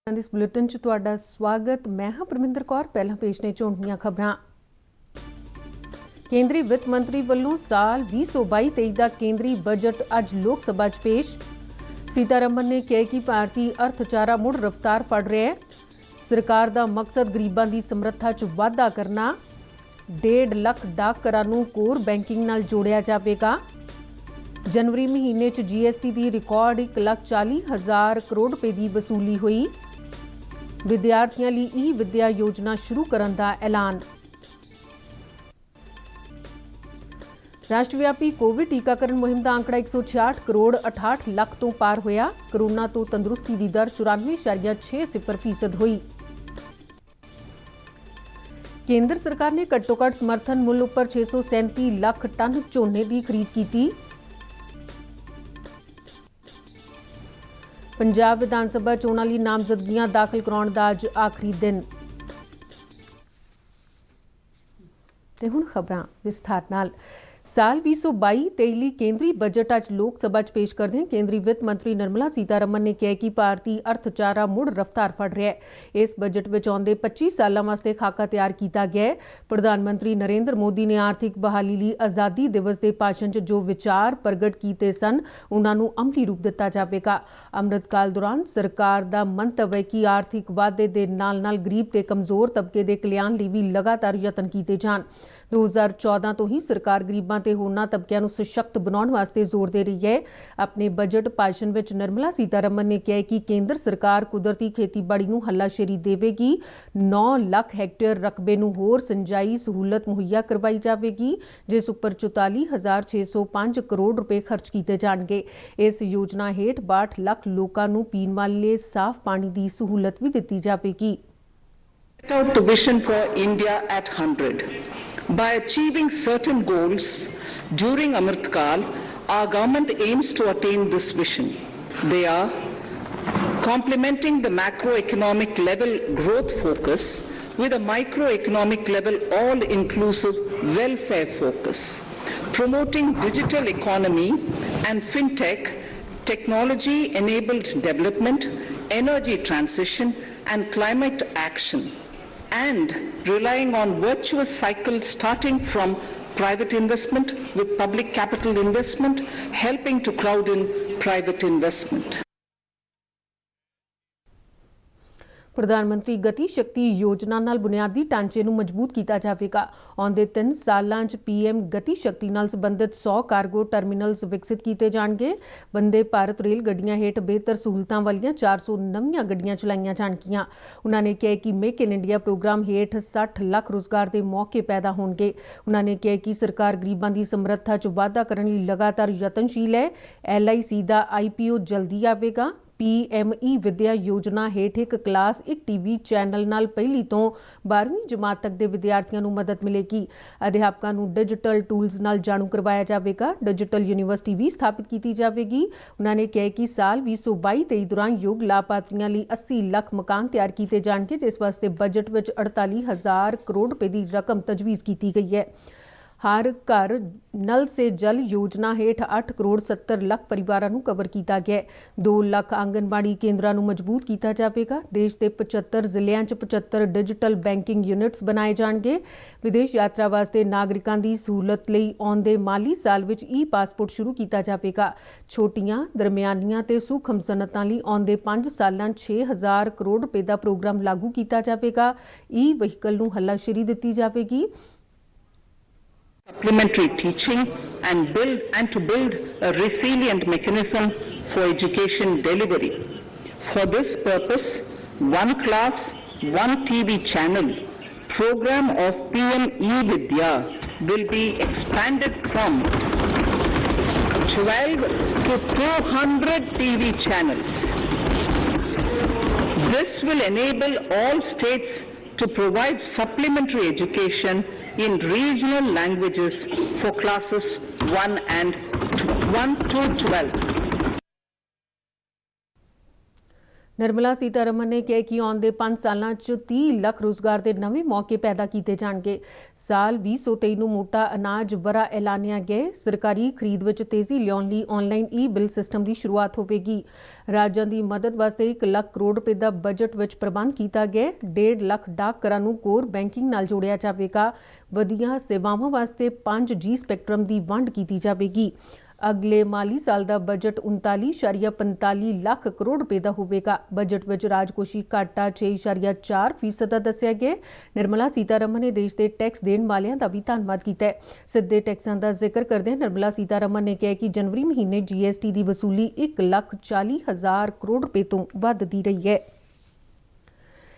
इस बुलेटिन च तुहाडा स्वागत। मैं हां परमिंदर कौर। पहला पेश ने झोंडियां खबरां। केंद्री वित्त मंत्री वालों साल 2022-23 का केंद्री बजट अज लोक सभा च पेश। सीतारमन ने कहा कि भारतीय अर्थचारा मुड़ रफ्तार फड़ रहा है। सरकार का मकसद गरीबां की समर्था च वाधा करना। 1.5 लाख डाक घरां नूं कोर बैंकिंग नाल जोड़िया जावेगा। जनवरी महीने च GST की रिकॉर्ड 1,40,000 करोड़ रुपए की वसूली हुई। विद्यार्थियों लिए ई विद्या योजना शुरू करने का ऐलान। राष्ट्रव्यापी कोविड टीकाकरण मुहिम का आंकड़ा 166 करोड़ 68 लाख तो पार होया। कोरोना तो तंदुरुस्ती की दर 94.60% हुई। केंद्र सरकार ने घट्टो-घट्ट समर्थन मुल उपर 637 लाख टन झोने की खरीद की। पंजाब विधानसभा चोणां लई नामजदगियां दाखिल कराउण दा अज आखिरी दिन। ते हुण खबरां विस्तार नाल। साल 2022-23 ਲਈ केंद्री बजट अज लोक सभा च पेश करदे केंद्री वित्त मंत्री निर्मला सीतारमन ने कहा कि भारतीय अर्थचारा मुड़ रफ्तार फड़ रहा है। इस बजट में आउंदे 25 सालों वास्ते खाका तैयार किया गया है। प्रधानमंत्री नरेंद्र मोदी ने आर्थिक बहाली लिए आज़ादी दिवस के भाषण च जो विचार प्रगट किए सन उन्होंने अमली रूप दिता जाएगा। अमृतकाल दौरान सरकार का मंतव है कि आर्थिक वाधे के नाल गरीब ते कमजोर तबके के कल्याण लिए भी लगातार यतन किए जान। 2014 तो ही सरकार गरीबां ते होरनां तबकिਆਂ ਨੂੰ सशक्त बनाने वास्ते जोर दे रही है। अपने बजट भाषण में निर्मला सीतारमन ने कहा कि केंद्र सरकार कुदरती खेतीबाड़ी ਨੂੰ हल्लाशेरी देवेगी। 9 लाख हैक्टेयर रकबे ਨੂੰ होर सिंचाई सहूलत मुहैया करवाई जाएगी, जिस उपर 44,605 करोड़ रुपए खर्च किए जाएंगे। इस योजना हेठ 62 लाख लोगों ਨੂੰ पीण वाले साफ पानी की सहूलत भी दी जाएगी। Out the vision for India at 100. By achieving certain goals during Amritkal, our government aims to attain this vision. They are complementing the macroeconomic level growth focus with a microeconomic level all-inclusive welfare focus, promoting digital economy and fintech, technology-enabled development, energy transition and climate action, and relying on virtuous cycle starting from private investment with public capital investment, helping to crowd in private investment. प्रधानमंत्री गति शक्ति योजना नाल बुनियादी ढांचे ਨੂੰ मजबूत किया जाएगा। आउंदे 3 सालां च PM गति शक्ति नाल संबंधित 100 कार्गो टर्मिनल्स विकसित किए जाएंगे। वंदे भारत रेल गड्डियां हेठ बेहतर सहूलतां वालियां 400 नवीं गड्डियां चलाईयां जाणगियां। उन्होंने कहा कि मेक इन इंडिया प्रोग्राम हेठ 60 लाख रोजगार के मौके पैदा होंगे। उन्होंने कहा कि सरकार गरीबां की समर्था च वाधा करने लई लगातार यतनशील है। LIC का IPO जल्दी आवेगा। PME विद्या योजना हेठ एक क्लास 1 TV चैनल नाल पहली तो 12वीं जमात तक के विद्यार्थियों को मदद मिलेगी। अध्यापकों को डिजिटल टूल्स नाल जाणू करवाया जाएगा। डिजिटल यूनिवर्सिटी भी स्थापित की जाएगी। उन्होंने कहा कि साल 2022-23 दौरान योग लाभार्थियों लिए 80 लाख मकान तैयार किए जाएंगे, जिस वास्ते बजट में 48,000 करोड़ रुपए की रकम तजवीज़ की गई है। हर घर नल से जल योजना हेठ 8 करोड़ 70 लाख परिवारों को कवर किया गया। 2 लाख आंगनबाड़ी केंद्रों को मजबूत किया जाएगा। देश के 75 जिलों 75 डिजिटल बैंकिंग यूनिट्स बनाए जाएंगे। विदेश यात्रा वास्ते नागरिकों की सहूलत लिए आउंदे माली साल में ई पासपोर्ट शुरू किया जाएगा। छोटियां दरमियानियां ते सूखम सनअतां लई आउंदे 5 सालां 6,000 करोड़ रुपए का प्रोग्राम लागू किया जाएगा। ई व्हीकल को हल्लाशेरी दी जाएगी। Supplementary teaching and to build a resilient mechanism for education delivery. For this purpose, one class, one TV channel program of PM E-Vidya will be expanded from 12 to 200 TV channels. This will enable all states to provide supplementary education in regional languages for classes 1 to 12. Nirmala Sitharaman ने कहा कि आउंदे 5 सालां 'ਚ 30 ਲੱਖ ਰੋਜ਼ਗਾਰ ਦੇ ਨਵੇਂ ਮੌਕੇ ਪੈਦਾ ਕੀਤੇ ਜਾਣਗੇ। ਸਾਲ 2023 ਨੂੰ ਮੋਟਾ ਅਨਾਜ ਵਰਾ ਐਲਾਨਿਆ ਗਿਆ। ਸਰਕਾਰੀ ਖਰੀਦ ਵਿੱਚ ਤੇਜ਼ੀ ਲਿਆਉਣ ਲਈ ਆਨਲਾਈਨ ਈ-ਬਿਲ ਸਿਸਟਮ ਦੀ ਸ਼ੁਰੂਆਤ ਹੋਵੇਗੀ। ਰਾਜਾਂ ਦੀ ਮਦਦ ਵਾਸਤੇ 1 ਲੱਖ ਕਰੋੜ ਰੁਪਏ ਦਾ ਬਜਟ ਵਿੱਚ ਪ੍ਰਬੰਧ ਕੀਤਾ ਗਿਆ। 1.5 ਲੱਖ ਡਾਕਘਰਾਂ ਨੂੰ ਕੋਰ ਬੈਂਕਿੰਗ ਨਾਲ ਜੋੜਿਆ ਜਾਵੇਗਾ। ਵਧੀਆਂ ਸੇਵਾਵਾਂ ਵਾਸਤੇ 5G ਸਪੈਕਟਰਮ ਦੀ ਵੰਡ ਕੀਤੀ ਜਾਵੇਗੀ। अगले माली साल का बजट 39.45 ਲੱਖ ਕਰੋੜ रुपए का होगा। बजट में राजकोषी घाटा 6.4% का दसिया गया। निर्मला सीतारमन ने देश के टैक्स देने वालों का भी धन्यवाद किया। सीधे टैक्सां का जिक्र करदे निर्मला सीतारमन ने कहा कि जनवरी महीने GST की वसूली 1,40,000 करोड़ रुपए तो वधदी रही है।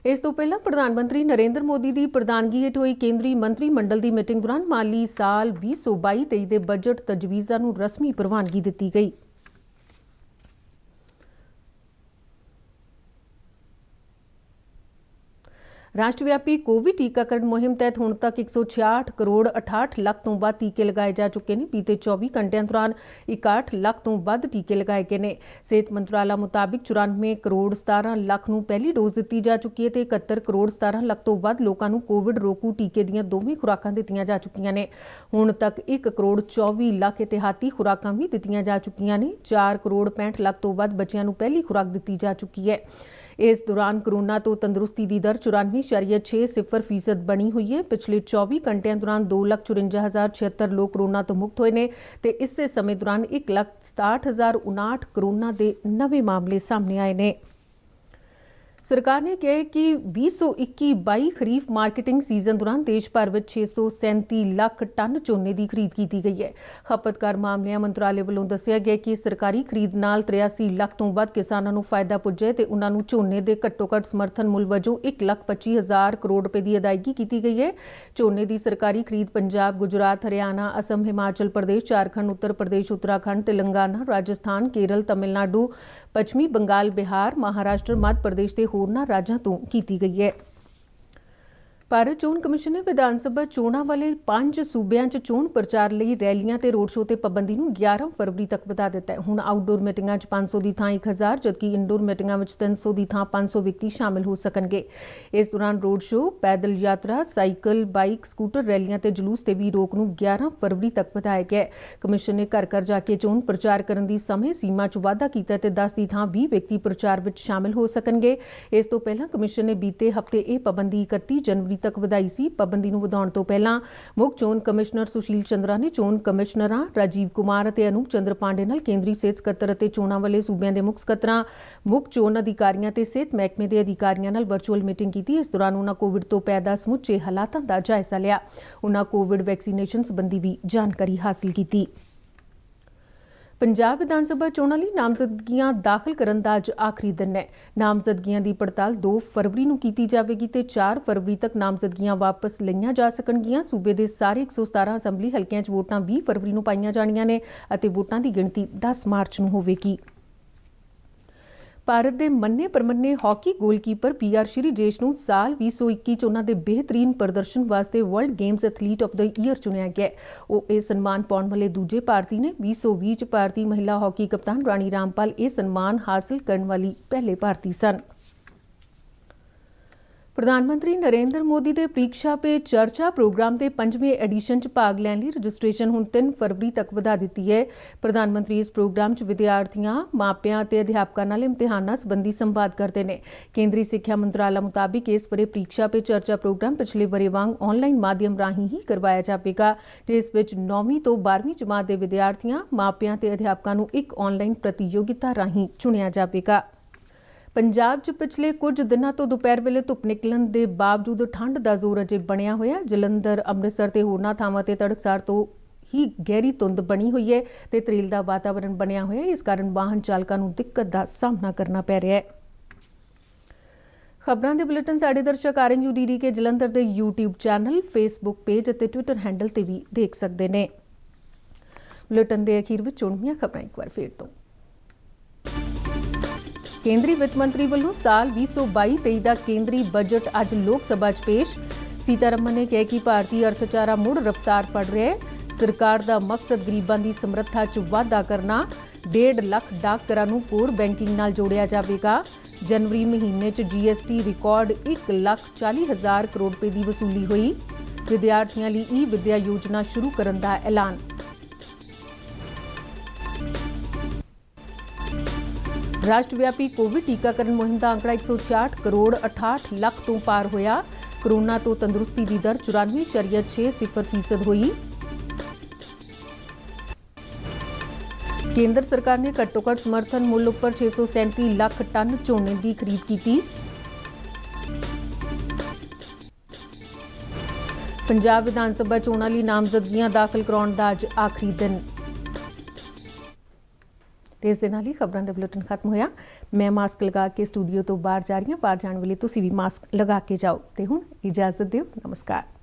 इस तो पहला प्रधानमंत्री नरेंद्र मोदी की प्रधानगी हेठ हुई केंद्रीय मंत्री मंडल की मीटिंग दौरान माली साल 2022-23 के बजट तजवीज़ां नूं रस्मी प्रवानगी दी गई। राष्ट्रव्यापी कोविड टीकाकरण मुहिम तहत हुण तक 166 करोड़ 68 ਲੱਖ ਤੋਂ ਵੱਧ ਟੀਕੇ ਲਗਾਏ ਜਾ ਚੁੱਕੇ ਨੇ। बीते 24 ਘੰਟਿਆਂ ਦੌਰਾਨ 61 ਲੱਖ ਤੋਂ ਵੱਧ ਟੀਕੇ ਲਗਾਏ ਗਏ ਨੇ। ਸਿਹਤ ਮੰਤਰਾਲਾ ਮੁਤਾबिक 94 ਕਰੋੜ 17 ਲੱਖ ਨੂੰ ਪਹਿਲੀ ਡੋਜ਼ ਦਿੱਤੀ ਜਾ ਚੁੱਕੀ ਹੈ ਤੇ 71 ਕਰੋੜ 17 ਲੱਖ ਤੋਂ ਵੱਧ ਲੋਕਾਂ ਨੂੰ ਕੋਵਿਡ ਰੋਕੂ ਟੀਕੇ ਦੀਆਂ ਦੋਵੇਂ ਖੁਰਾਕਾਂ ਦਿੱਤੀਆਂ ਜਾ ਚੁੱਕੀਆਂ ਨੇ। ਹੁਣ ਤੱਕ 1 ਕਰੋੜ 24 ਲੱਖ ਇਤਿਹਾਤੀ ਖੁਰਾਕਾਂ ਵੀ ਦਿੱਤੀਆਂ ਜਾ ਚੁੱਕੀਆਂ ਨੇ। 4 ਕਰੋੜ 65 ਲੱਖ ਤੋਂ ਵੱਧ ਬੱਚਿਆਂ ਨੂੰ ਪਹਿਲੀ ਖੁਰਾਕ ਦਿੱਤੀ ਜਾ ਚੁੱਕੀ ਹੈ। इस दौरान कोरोना तो तंदुरुस्ती की दर 94.60% बनी हुई है। पिछले 24 घंटिया दौरान 2,54,076 लोग कोरोना तो मुक्त हुए हैं। इस समय दौरान 1,67,059 कोरोना के नवे मामले सामने आए हैं। सरकार ने कहा कि 2021-22 खरीफ मार्केटिंग सीजन दौरान देश भर में 637 ਲੱਖ टन झोने की खरीद की गई है। खपतकार मामलिਆਂ मंत्रालय वालों दसिया गया कि सरकारी खरीद नाल 83 ਲੱਖ तो वध किसानों को फायदा पुज्जा ते उन्हां नूं झोने के घट्टो घट्ट समर्थन मुल वजों 1,25,000 करोड़ रुपए की अदायगी की गई है। झोने की सरकारी खरीद पंजाब, गुजरात, हरियाणा, असम, हिमाचल प्रदेश, झारखंड, उत्तर प्रदेश, उत्तराखंड, तेलंगाना, राजस्थान, केरल, तमिलनाडु, पश्चिमी बंगाल, बिहार, महाराष्ट्र, मध्य प्रदेश के होरनां राज्यां तों कीती गई है। भारत चोण कमिशन ने विधान सभा चोणां वाले 5 सूबिਆਂ 'ਚ चोण प्रचार ਲਈ रैलियां ते रोड शो ते पाबंदी ਨੂੰ 11 फरवरी तक ਵਧਾ ਦਿੱਤਾ ਹੈ। ਹੁਣ आउटडोर मीटिंगां 'ਚ 500 ਦੀ ਥਾਂ 1000 ਜਦਕਿ ਇਨਡੋਰ ਮੀਟਿੰਗਾਂ ਵਿੱਚ 300 ਦੀ ਥਾਂ 500 ਵਿਅਕਤੀ ਸ਼ਾਮਿਲ ਹੋ ਸਕਣਗੇ। ਇਸ ਦੌਰਾਨ ਰੋਡ ਸ਼ੋ, ਪੈਦਲ ਯਾਤਰਾ, ਸਾਈਕਲ, ਬਾਈਕ, ਸਕੂਟਰ ਰੈਲੀਆਂ ਤੇ ਜਲੂਸ ਤੇ ਵੀ ਰੋਕ ਨੂੰ 11 ਫਰਵਰੀ ਤੱਕ ਵਧਾਇਆ ਗਿਆ ਹੈ। ਕਮਿਸ਼ਨ ਨੇ ਘਰ ਘਰ ਜਾ ਕੇ ਚੋਣ ਪ੍ਰਚਾਰ ਕਰਨ ਦੀ ਸਮੇਂ ਸੀਮਾ 'ਚ ਵਾਧਾ ਕੀਤਾ ਤੇ 10 ਦੀ ਥਾਂ 20 ਵਿਅਕਤੀ ਪ੍ਰਚਾਰ ਵਿੱਚ ਸ਼ਾਮਿਲ ਹੋ ਸਕਣਗੇ। ਇਸ ਤੋਂ ਪਹਿਲਾਂ ਕਮਿਸ਼ਨ ਨੇ ਬੀਤੇ ਹਫ਼ਤੇ ਇਹ ਪਾਬੰਦੀ 31 ਜਨਵਰੀ ਤੱਕ ਵਧਾਈ ਸੀ। ਪਾਬੰਦੀ ਨੂੰ ਵਧਾਉਣ ਤੋਂ ਪਹਿਲਾਂ ਮੁੱਖ ਚੋਣ ਕਮਿਸ਼ਨਰ ਸੁਸ਼ੀਲ ਚੰਦਰਾ ਨੇ ਚੋਣ ਕਮਿਸ਼ਨਰਾਂ ਰਾਜੀਵ ਕੁਮਾਰ ਅਤੇ ਅਨੂਪ ਚੰਦਰ ਪਾਂਡੇ ਨਾਲ ਕੇਂਦਰੀ ਸਿਹਤ ਸਕੱਤਰ ਅਤੇ ਚੋਣਾਂ ਵਾਲੇ ਸੂਬਿਆਂ ਦੇ ਮੁੱਖ ਸਕੱਤਰਾਂ, ਮੁੱਖ ਚੋਣ ਅਧਿਕਾਰੀਆਂ ਤੇ ਸਿਹਤ ਮਹਿਕਮੇ ਦੇ ਅਧਿਕਾਰੀਆਂ ਨਾਲ ਵਰਚੁਅਲ ਮੀਟਿੰਗ ਕੀਤੀ। ਇਸ ਦੌਰਾਨ ਉਨ੍ਹਾਂ ਕੋਵਿਡ ਤੋਂ ਪੈਦਾ ਸਮੁੱਚੇ ਹਾਲਾਤਾਂ ਦਾ ਜਾਇਜ਼ਾ ਲਿਆ। ਉਨ੍ਹਾਂ ਕੋਵਿਡ ਵੈਕਸੀਨੇਸ਼ਨ ਸੰਬੰਧੀ ਵੀ ਜਾਣਕਾਰੀ ਹਾਸਲ ਕੀਤੀ। पंजाब विधानसभा चोणां लई नामजदगियां दाखिल करन दा अज आखिरी दिन है। नामजदगियां दी पड़ताल 2 फरवरी नूं कीती जावेगी ते 4 फरवरी तक नामजदगियां वापस लईआं जा सकणगीआं। सूबे दे सारे 117 असैंबली हलकिआं 'ਚ वोटां 20 फरवरी नूं पाईआं जाणीआं ने अते वोटां दी गिणती 10 मार्च नूं होवेगी। ਭਾਰਤ ਦੇ ਮੰਨੇ ਪ੍ਰਮੰਨੇ ਹਾਕੀ ਗੋਲਕੀਪਰ PR ਸ਼੍ਰੀਜੇਸ਼ ਨੂੰ ਸਾਲ 2021 'ਚ ਉਹਨਾਂ ਦੇ ਬਿਹਤਰੀਨ ਪ੍ਰਦਰਸ਼ਨ ਵਾਸਤੇ world games athlete of the year ਚੁਣਿਆ ਗਿਆ। ਉਹ ਇਹ ਸਨਮਾਨ ਪਾਉਣ ਵਾਲੇ ਦੂਜੇ ਭਾਰਤੀ ਨੇ। 2020 'ਚ ਭਾਰਤੀ ਮਹਿਲਾ ਹਾਕੀ ਕਪਤਾਨ ਰਾਣੀ ਰਾਮਪਾਲ ਇਹ ਸਨਮਾਨ ਹਾਸਲ ਕਰਨ ਵਾਲੀ ਪਹਿਲੇ ਭਾਰਤੀ ਸਨ। प्रधानमंत्री नरेंद्र मोदी के परीक्षा पे चर्चा प्रोग्राम के 5वें एडिशन च भाग लैण लई रजिस्ट्रेशन हुण 3 फरवरी तक वधा दित्ती है। प्रधानमंत्री इस प्रोग्राम च विद्यार्थियों, मापियां ते अध्यापकों नाल इम्तिहानां संबंधी संवाद करते हैं। केंद्रीय सिक्ख्या मंत्राला मुताबिक इस बरे परीक्षा पे चर्चा प्रोग्राम पिछले वरे वांग ऑनलाइन माध्यम राहीं ही करवाया जाएगा, जिस विच 9वीं तो 12वीं जमात के विद्यार्थियों, मापियां ते अध्यापकों नूं एक ऑनलाइन प्रतियोगिता राहीं चुनिया जाएगा। पंजाब 'ਚ पिछले कुछ दिनों तो दोपहर वेले धुप निकलण के बावजूद ठंड का जोर अजे बनिया होया। जलंधर, अमृतसर ते होरनां थावां ते तड़कसार तो ही गहरी धुंद बनी हुई है ते तरील का वातावरण बनया होया। इस कारण वाहन चालकों को दिक्कत का सामना करना पै रहा है। खबरां दे बुलेटिन साडे दर्शक RNU-DD के जलंधर के YouTube चैनल, फेसबुक पेज और ट्विटर हैंडल ते भी देख सकते हैं। बुलेटिन के अखीर में चुणवीआं खबरां एक बार फिर तो। केंद्रीय वित्त मंत्री वालों साल 2022-23 का केंद्री बजट अज लोक सभा च पेश। सीतारमन ने कहा कि भारतीय अर्थचारा मुड़ रफ्तार फड़ रहा है। सरकार का मकसद गरीबां की समर्था च वाधा करना। 1.5 ਲੱਖ डाकघरां नूं कोर बैंकिंग नाल जोड़िया जाएगा। जनवरी महीने च GST रिकॉर्ड 1,40,000 करोड़ रुपए की वसूली हुई। विद्यार्थियों लिए ई-विद्या योजना शुरू करने का ऐलान। राष्ट्रव्यापी कोविड टीकाकरण मुहिम का आंकड़ा 166 करोड़ 68 लाख तो पार होया। कोरोना तो तंदुरुस्ती की दर 94.60% हुई। केंद्र सरकार ने घट्टो-घट्ट समर्थन मुल उपर 637 लाख टन झोने की खरीद की। पंजाब विधान सभा चोणां लई नामजदगियां दाखिल कराउण दा अज आखिरी दिन। इस दे नाल ही खबरां दा बुलेटिन खत्म होया। मैं मास्क लगा के स्टूडियो तो बाहर जा रही हूं। बाहर जाने वेले तुसीं भी मास्क लगा के जाओ। ते हुण इजाजत दिओ। नमस्कार।